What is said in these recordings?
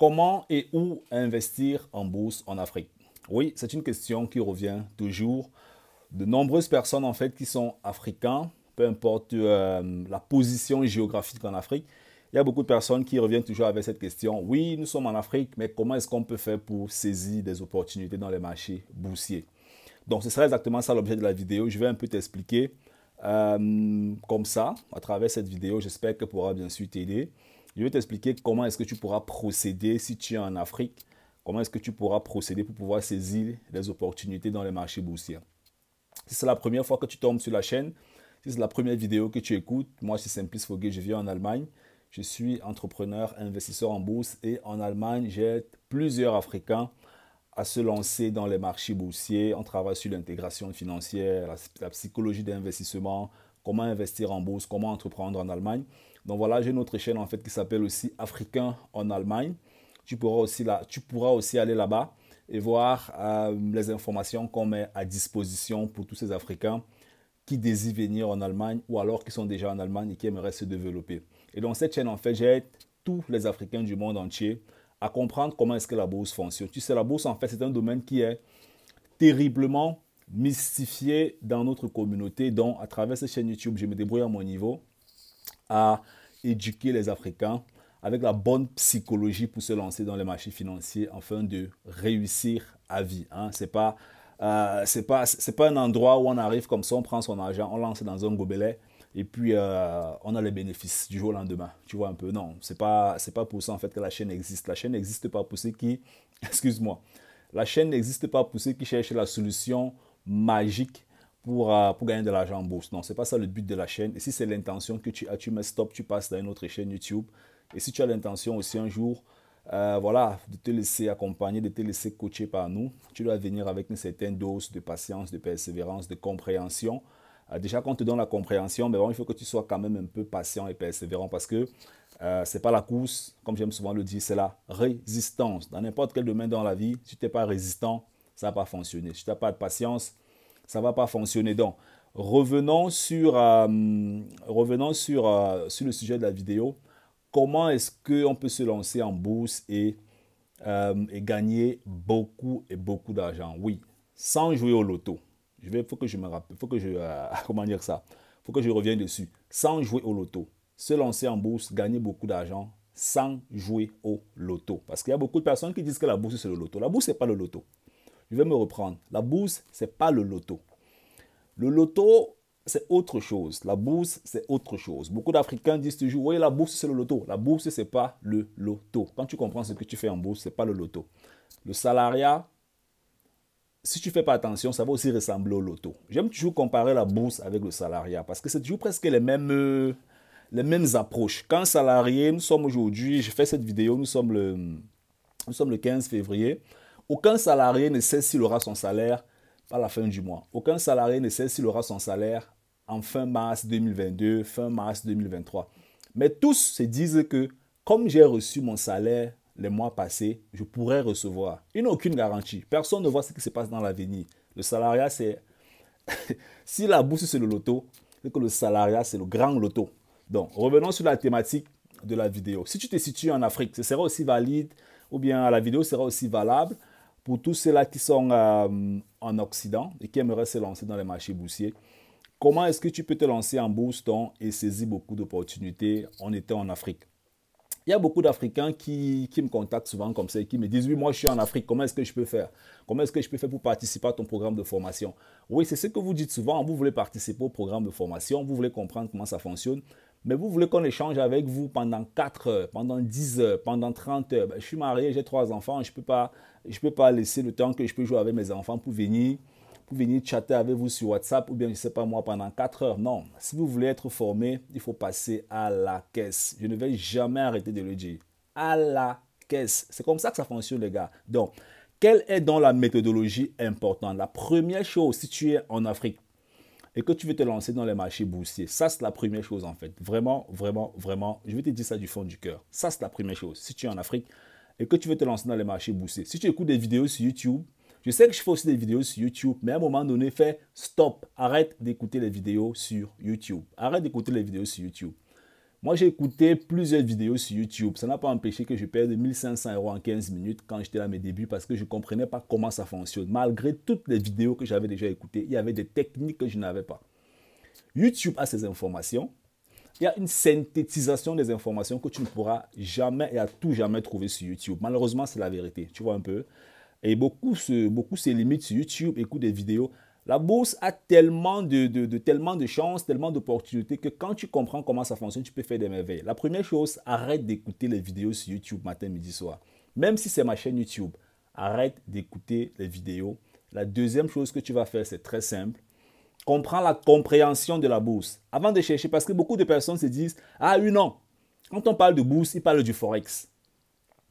Comment et où investir en bourse en Afrique? Oui, c'est une question qui revient toujours. De nombreuses personnes en fait qui sont africains, peu importe la position géographique en Afrique, il y a beaucoup de personnes qui reviennent toujours avec cette question. Oui, nous sommes en Afrique, mais comment est-ce qu'on peut faire pour saisir des opportunités dans les marchés boursiers? Donc, ce sera exactement ça l'objet de la vidéo. Je vais un peu t'expliquer comme ça, à travers cette vidéo. J'espère qu'elle pourra bien sûr t'aider. Je vais t'expliquer comment est-ce que tu pourras procéder si tu es en Afrique. Comment est-ce que tu pourras procéder pour pouvoir saisir les opportunités dans les marchés boursiers. Si c'est la première fois que tu tombes sur la chaîne, si c'est la première vidéo que tu écoutes, moi c'est Simplice Foguet, je vis en Allemagne. Je suis entrepreneur, investisseur en bourse et en Allemagne, j'aide plusieurs Africains à se lancer dans les marchés boursiers. On travaille sur l'intégration financière, la psychologie d'investissement, comment investir en bourse, comment entreprendre en Allemagne. Donc voilà, j'ai une autre chaîne en fait qui s'appelle aussi Africain en Allemagne. Tu pourras aussi aller là-bas et voir les informations qu'on met à disposition pour tous ces Africains qui désirent venir en Allemagne ou alors qui sont déjà en Allemagne et qui aimeraient se développer. Et dans cette chaîne, en fait, j'aide tous les Africains du monde entier à comprendre comment est-ce que la bourse fonctionne. Tu sais, la bourse, en fait, c'est un domaine qui est terriblement mystifié dans notre communauté. Donc, à travers cette chaîne YouTube, je me débrouille à mon niveau à éduquer les Africains avec la bonne psychologie pour se lancer dans les marchés financiers afin de réussir à vie. Hein. C'est pas un endroit où on arrive comme ça, on prend son argent, on lance dans un gobelet et puis on a les bénéfices du jour au lendemain. Tu vois un peu, non, c'est pas pour ça en fait que la chaîne existe. La chaîne n'existe pas pour ceux qui, excuse-moi, la chaîne n'existe pas pour ceux qui cherchent la solution magique pour gagner de l'argent en bourse. Non, c'est pas ça le but de la chaîne. Et si c'est l'intention que tu as, tu mets stop, tu passes dans une autre chaîne YouTube. Et si tu as l'intention aussi un jour, voilà, de te laisser accompagner, de te laisser coacher par nous, tu dois venir avec une certaine dose de patience, de persévérance, de compréhension. Déjà, quand on te donne la compréhension, mais bon, il faut que tu sois quand même un peu patient et persévérant parce que c'est pas la course, comme j'aime souvent le dire, c'est la résistance. Dans n'importe quel domaine dans la vie, si tu n'es pas résistant, ça ne va pas fonctionner. Si tu n'as pas de patience, ça ne va pas fonctionner. Donc, revenons sur le sujet de la vidéo. Comment est-ce qu'on peut se lancer en bourse et gagner beaucoup et beaucoup d'argent? Oui, sans jouer au loto. Faut que je me rappelle, faut que je, comment dire ça? Faut que je revienne dessus. Sans jouer au loto. Se lancer en bourse, gagner beaucoup d'argent sans jouer au loto. Parce qu'il y a beaucoup de personnes qui disent que la bourse c'est le loto. La bourse c'est pas le loto. Je vais me reprendre. La bourse c'est pas le loto. Le loto c'est autre chose. La bourse, c'est autre chose. Beaucoup d'Africains disent toujours, oui, la bourse, c'est le loto. La bourse, c'est pas le loto. Quand tu comprends ce que tu fais en bourse, c'est pas le loto. Le salariat, si tu fais pas attention, ça va aussi ressembler au loto. J'aime toujours comparer la bourse avec le salariat parce que c'est toujours presque les mêmes approches. Quand salarié, nous sommes aujourd'hui, je fais cette vidéo, nous sommes le 15 février. Aucun salarié ne sait s'il aura son salaire à la fin du mois. Aucun salarié ne sait s'il aura son salaire en fin mars 2022, fin mars 2023. Mais tous se disent que comme j'ai reçu mon salaire les mois passés, je pourrais recevoir. Ils n'ont aucune garantie. Personne ne voit ce qui se passe dans l'avenir. Le salariat, c'est... si la bourse, c'est le loto, c'est que le salariat, c'est le grand loto. Donc, revenons sur la thématique de la vidéo. Si tu te situes en Afrique, ce sera aussi valide, ou bien la vidéo sera aussi valable pour tous ceux-là qui sont en Occident et qui aimeraient se lancer dans les marchés boursiers. Comment est-ce que tu peux te lancer en bourse et saisir beaucoup d'opportunités en étant en Afrique? Il y a beaucoup d'Africains qui me contactent souvent comme ça et qui me disent, oui, moi je suis en Afrique, comment est-ce que je peux faire? Comment est-ce que je peux faire pour participer à ton programme de formation? Oui, c'est ce que vous dites souvent, vous voulez participer au programme de formation, vous voulez comprendre comment ça fonctionne, mais vous voulez qu'on échange avec vous pendant 4 heures, pendant 10 heures, pendant 30 heures. Je suis marié, j'ai 3 enfants, je peux pas laisser le temps que je peux jouer avec mes enfants pour venir chatter avec vous sur WhatsApp ou bien, je ne sais pas moi, pendant 4 heures. Non, si vous voulez être formé, il faut passer à la caisse. Je ne vais jamais arrêter de le dire. À la caisse. C'est comme ça que ça fonctionne, les gars. Donc, quelle est donc la méthodologie importante? La première chose, si tu es en Afrique et que tu veux te lancer dans les marchés boursiers, ça c'est la première chose en fait. Vraiment, vraiment, vraiment, je vais te dire ça du fond du cœur. Ça c'est la première chose. Si tu es en Afrique et que tu veux te lancer dans les marchés boursiers, si tu écoutes des vidéos sur YouTube, je sais que je fais aussi des vidéos sur YouTube, mais à un moment donné, stop, arrête d'écouter les vidéos sur YouTube. Arrête d'écouter les vidéos sur YouTube. Moi, j'ai écouté plusieurs vidéos sur YouTube. Ça n'a pas empêché que je perde 1500 € en 15 minutes quand j'étais à mes débuts parce que je ne comprenais pas comment ça fonctionne. Malgré toutes les vidéos que j'avais déjà écoutées, il y avait des techniques que je n'avais pas. YouTube a ces informations. Il y a une synthétisation des informations que tu ne pourras jamais et à tout jamais trouver sur YouTube. Malheureusement, c'est la vérité. Tu vois un peu. Et beaucoup se limitent sur YouTube, écoutent des vidéos. La bourse a tellement de chances, tellement d'opportunités que quand tu comprends comment ça fonctionne, tu peux faire des merveilles. La première chose, arrête d'écouter les vidéos sur YouTube matin, midi, soir. Même si c'est ma chaîne YouTube, arrête d'écouter les vidéos. La deuxième chose que tu vas faire, c'est très simple. Comprends la compréhension de la bourse. Avant de chercher, parce que beaucoup de personnes se disent, ah oui, non. Quand on parle de bourse, ils parlent du Forex.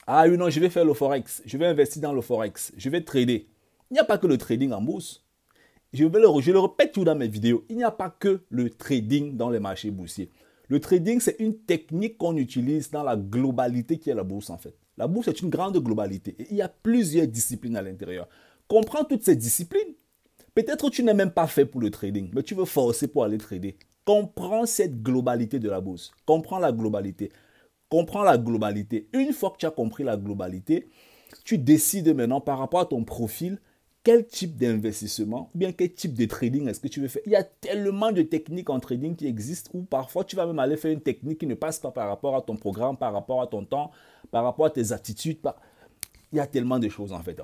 Ah oui, non, je vais faire le Forex. Je vais investir dans le Forex. Je vais trader. Il n'y a pas que le trading en bourse. Je le répète tout dans mes vidéos. Il n'y a pas que le trading dans les marchés boursiers. Le trading, c'est une technique qu'on utilise dans la globalité qui est la bourse en fait. La bourse est une grande globalité et il y a plusieurs disciplines à l'intérieur. Comprends toutes ces disciplines. Peut-être que tu n'es même pas fait pour le trading, mais tu veux forcer pour aller trader. Comprends cette globalité de la bourse. Comprends la globalité. Comprends la globalité. Une fois que tu as compris la globalité, tu décides maintenant par rapport à ton profil quel type d'investissement ou bien quel type de trading est-ce que tu veux faire. Il y a tellement de techniques en trading qui existent où parfois tu vas même aller faire une technique qui ne passe pas par rapport à ton programme, par rapport à ton temps, par rapport à tes attitudes. Il y a tellement de choses en fait.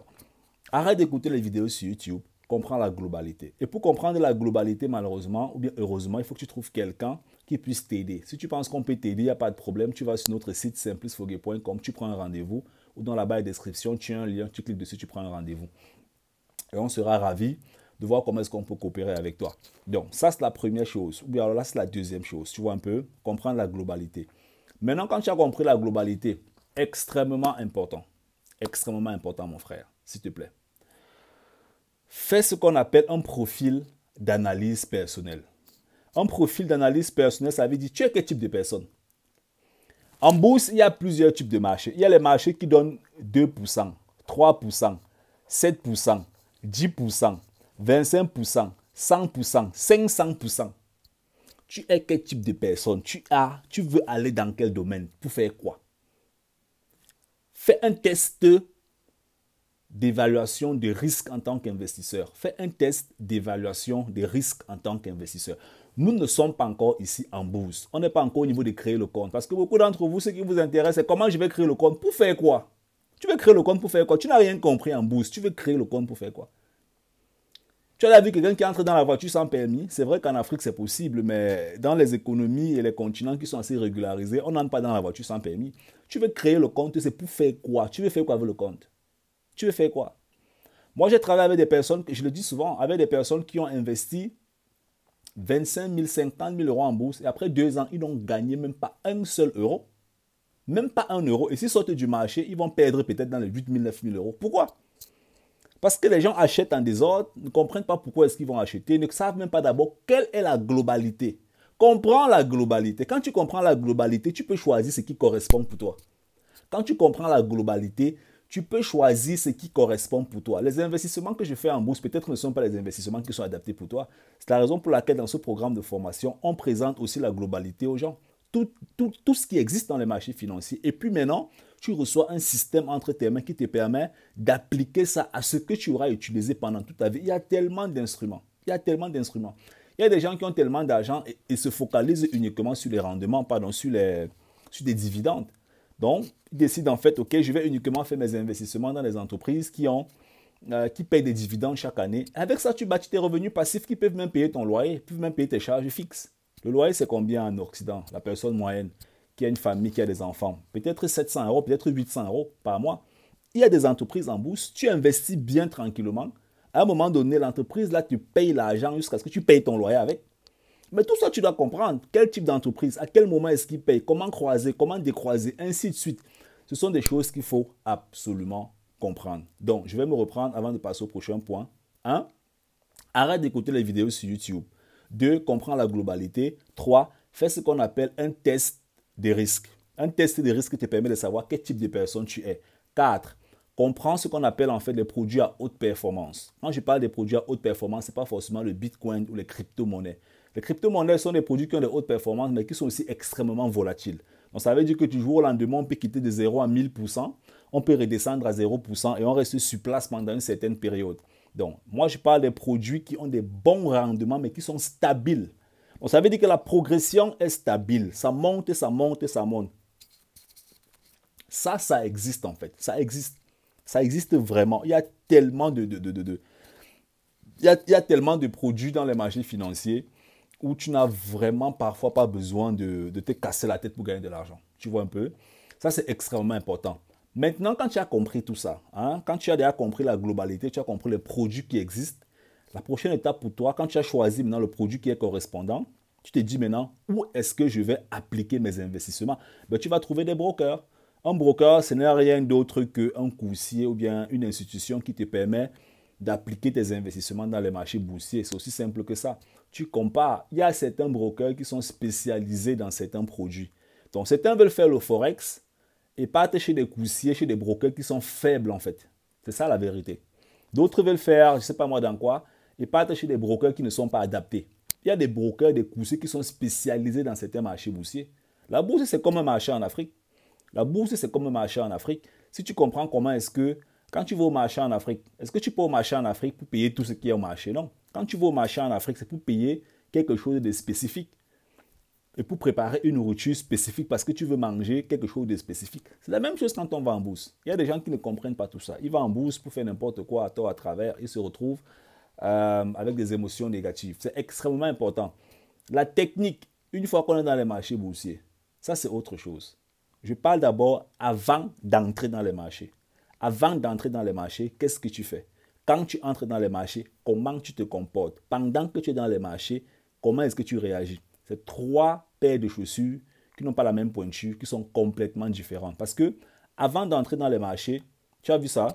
Arrête d'écouter les vidéos sur YouTube, comprends la globalité. Et pour comprendre la globalité, malheureusement ou bien heureusement, il faut que tu trouves quelqu'un qui puisse t'aider. Si tu penses qu'on peut t'aider, il n'y a pas de problème. Tu vas sur notre site simplisfoguet.com, tu prends un rendez-vous ou dans la barre de description, tu as un lien, tu cliques dessus, tu prends un rendez-vous. Et on sera ravis de voir comment est-ce qu'on peut coopérer avec toi. Donc, ça, c'est la première chose. Ou bien alors là, c'est la deuxième chose. Tu vois un peu, comprendre la globalité. Maintenant, quand tu as compris la globalité, extrêmement important, mon frère, s'il te plaît. Fais ce qu'on appelle un profil d'analyse personnelle. Un profil d'analyse personnelle, ça veut dire tu es quel type de personne. En bourse, il y a plusieurs types de marchés. Il y a les marchés qui donnent 2%, 3%, 7%. 10%, 25%, 100%, 500%. Tu es quel type de personne? Tu veux aller dans quel domaine? Pour faire quoi? Fais un test d'évaluation de risque en tant qu'investisseur. Fais un test d'évaluation de risque en tant qu'investisseur. Nous ne sommes pas encore ici en bourse. On n'est pas encore au niveau de créer le compte. Parce que beaucoup d'entre vous, ce qui vous intéresse, c'est comment je vais créer le compte. Pour faire quoi? Tu veux créer le compte pour faire quoi? Tu n'as rien compris en bourse. Tu veux créer le compte pour faire quoi? Tu as vu quelqu'un qui entre dans la voiture sans permis. C'est vrai qu'en Afrique, c'est possible, mais dans les économies et les continents qui sont assez régularisés, on n'entre pas dans la voiture sans permis. Tu veux créer le compte, c'est pour faire quoi? Tu veux faire quoi avec le compte? Tu veux faire quoi? Moi, j'ai travaillé avec des personnes, je le dis souvent, avec des personnes qui ont investi 25 000, 50 000 euros en bourse et après 2 ans, ils n'ont gagné même pas un seul euro. Même pas 1 euro. Et s'ils sortent du marché, ils vont perdre peut-être dans les 8 000, 9 000 euros. Pourquoi? Parce que les gens achètent en désordre, ne comprennent pas pourquoi est-ce qu'ils vont acheter, ne savent même pas d'abord quelle est la globalité. Comprends la globalité. Quand tu comprends la globalité, tu peux choisir ce qui correspond pour toi. Quand tu comprends la globalité, tu peux choisir ce qui correspond pour toi. Les investissements que je fais en bourse, peut-être ne sont pas les investissements qui sont adaptés pour toi. C'est la raison pour laquelle dans ce programme de formation, on présente aussi la globalité aux gens. Tout ce qui existe dans les marchés financiers. Et puis maintenant, tu reçois un système entre tes mains qui te permet d'appliquer ça à ce que tu auras utilisé pendant toute ta vie. Il y a tellement d'instruments. Il y a tellement d'instruments. Il y a des gens qui ont tellement d'argent et se focalisent uniquement sur les rendements, pardon, sur des dividendes. Donc, ils décident en fait, ok, je vais uniquement faire mes investissements dans les entreprises qui payent des dividendes chaque année. Avec ça, tu bâtis tes revenus passifs qui peuvent même payer ton loyer, peuvent même payer tes charges fixes. Le loyer, c'est combien en Occident? La personne moyenne qui a une famille, qui a des enfants, peut-être 700 euros, peut-être 800 euros par mois. Il y a des entreprises en bourse, tu investis bien tranquillement. À un moment donné, l'entreprise, là, tu payes l'argent jusqu'à ce que tu payes ton loyer avec. Mais tout ça, tu dois comprendre. Quel type d'entreprise, à quel moment est-ce qu'il paye, comment croiser, comment décroiser, ainsi de suite. Ce sont des choses qu'il faut absolument comprendre. Donc, je vais me reprendre avant de passer au prochain point. 1. Arrête d'écouter les vidéos sur YouTube. 2. Comprends la globalité. 3. Fais ce qu'on appelle un test des risques. Un test des risques te permet de savoir quel type de personne tu es. 4. Comprends ce qu'on appelle en fait les produits à haute performance. Quand je parle des produits à haute performance, ce n'est pas forcément le Bitcoin ou les crypto-monnaies. Les crypto-monnaies sont des produits qui ont des hautes performances, mais qui sont aussi extrêmement volatiles. Donc, ça veut dire que du jour au lendemain, on peut quitter de 0 à 1000%, on peut redescendre à 0% et on reste sur place pendant une certaine période. Donc, moi, je parle des produits qui ont des bons rendements, mais qui sont stabiles. Donc, ça veut dire que la progression est stable. Ça monte, ça monte, ça monte. Ça existe en fait. Ça existe. Ça existe vraiment. Il y a tellement il y a tellement de produits dans les marchés financiers où tu n'as vraiment parfois pas besoin de te casser la tête pour gagner de l'argent. Tu vois un peu? Ça, c'est extrêmement important. Maintenant, quand tu as compris tout ça, quand tu as déjà compris la globalité, tu as compris les produits qui existent, la prochaine étape pour toi, quand tu as choisi maintenant le produit qui est correspondant, tu te dis maintenant, où est-ce que je vais appliquer mes investissements? Ben, tu vas trouver des brokers. Un broker, ce n'est rien d'autre qu'un courtier ou bien une institution qui te permet d'appliquer tes investissements dans les marchés boursiers. C'est aussi simple que ça. Tu compares. Il y a certains brokers qui sont spécialisés dans certains produits. Donc, certains veulent faire le forex et partent chez des courtiers, chez des brokers qui sont faibles en fait. C'est ça la vérité. D'autres veulent faire, je ne sais pas moi dans quoi, et partent chez des brokers qui ne sont pas adaptés. Il y a des brokers, des courtiers qui sont spécialisés dans certains marchés boursiers. La bourse, c'est comme un marché en Afrique. La bourse, c'est comme un marché en Afrique. Si tu comprends comment est-ce que, quand tu vas au marché en Afrique, est-ce que tu peux au marché en Afrique pour payer tout ce qui est au marché? Non. Quand tu vas au marché en Afrique, c'est pour payer quelque chose de spécifique et pour préparer une nourriture spécifique parce que tu veux manger quelque chose de spécifique. C'est la même chose quand on va en bourse. Il y a des gens qui ne comprennent pas tout ça. Ils vont en bourse pour faire n'importe quoi à tort, à travers. Ils se retrouvent avec des émotions négatives. C'est extrêmement important. La technique, une fois qu'on est dans les marchés boursiers, ça c'est autre chose. Je parle d'abord avant d'entrer dans les marchés. Avant d'entrer dans les marchés, qu'est-ce que tu fais? Quand tu entres dans les marchés, comment tu te comportes? Pendant que tu es dans les marchés, comment est-ce que tu réagis? C'est trois paires de chaussures qui n'ont pas la même pointure, qui sont complètement différentes. Parce que avant d'entrer dans les marchés, tu as vu ça?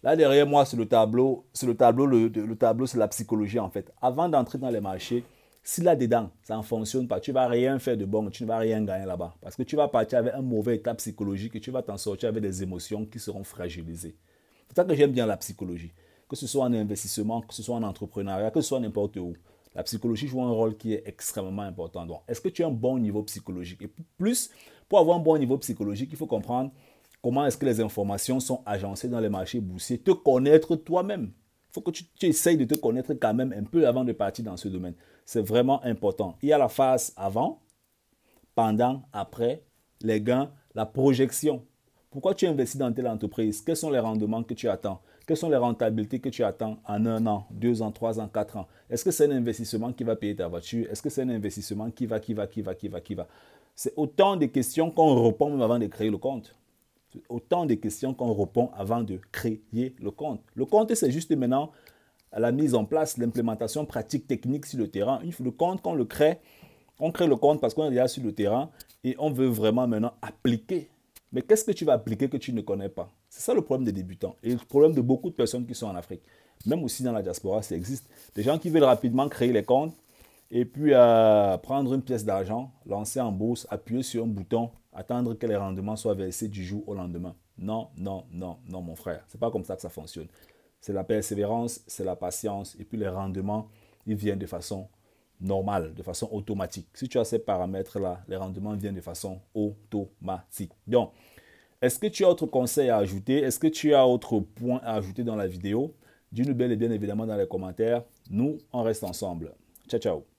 Là derrière moi, sur le tableau, le tableau, c'est la psychologie en fait. Avant d'entrer dans les marchés, si là-dedans, ça ne fonctionne pas, tu ne vas rien faire de bon, tu ne vas rien gagner là-bas. Parce que tu vas partir avec un mauvais état psychologique et tu vas t'en sortir avec des émotions qui seront fragilisées. C'est ça que j'aime bien la psychologie. Que ce soit en investissement, que ce soit en entrepreneuriat, que ce soit n'importe où. La psychologie joue un rôle qui est extrêmement important. Donc, est-ce que tu as un bon niveau psychologique? Et plus, pour avoir un bon niveau psychologique, il faut comprendre comment est-ce que les informations sont agencées dans les marchés boursiers, te connaître toi-même. Il faut que tu essayes de te connaître quand même un peu avant de partir dans ce domaine. C'est vraiment important. Il y a la phase avant, pendant, après, les gains, la projection. Pourquoi tu investis dans telle entreprise? Quels sont les rendements que tu attends? Quelles sont les rentabilités que tu attends en 1 an, 2 ans, 3 ans, 4 ans? Est-ce que c'est un investissement qui va payer ta voiture? Est-ce que c'est un investissement qui va? C'est autant de questions qu'on répond même avant de créer le compte. Autant de questions qu'on répond avant de créer le compte. Le compte, c'est juste maintenant la mise en place, l'implémentation pratique technique sur le terrain. Le compte, quand on crée le compte parce qu'on est déjà sur le terrain et on veut vraiment maintenant appliquer. Mais qu'est-ce que tu vas appliquer que tu ne connais pas? C'est ça le problème des débutants et le problème de beaucoup de personnes qui sont en Afrique. Même aussi dans la diaspora, ça existe. Des gens qui veulent rapidement créer les comptes et puis prendre une pièce d'argent, lancer en bourse, appuyer sur un bouton, attendre que les rendements soient versés du jour au lendemain. Non, non, non, non, mon frère. Ce n'est pas comme ça que ça fonctionne. C'est la persévérance, c'est la patience et puis les rendements, ils viennent de façon normale, de façon automatique. Si tu as ces paramètres-là, les rendements viennent de façon automatique. Donc, est-ce que tu as autre conseil à ajouter? Est-ce que tu as autre point à ajouter dans la vidéo? Dis-nous bien et bien évidemment dans les commentaires. Nous, on reste ensemble. Ciao, ciao.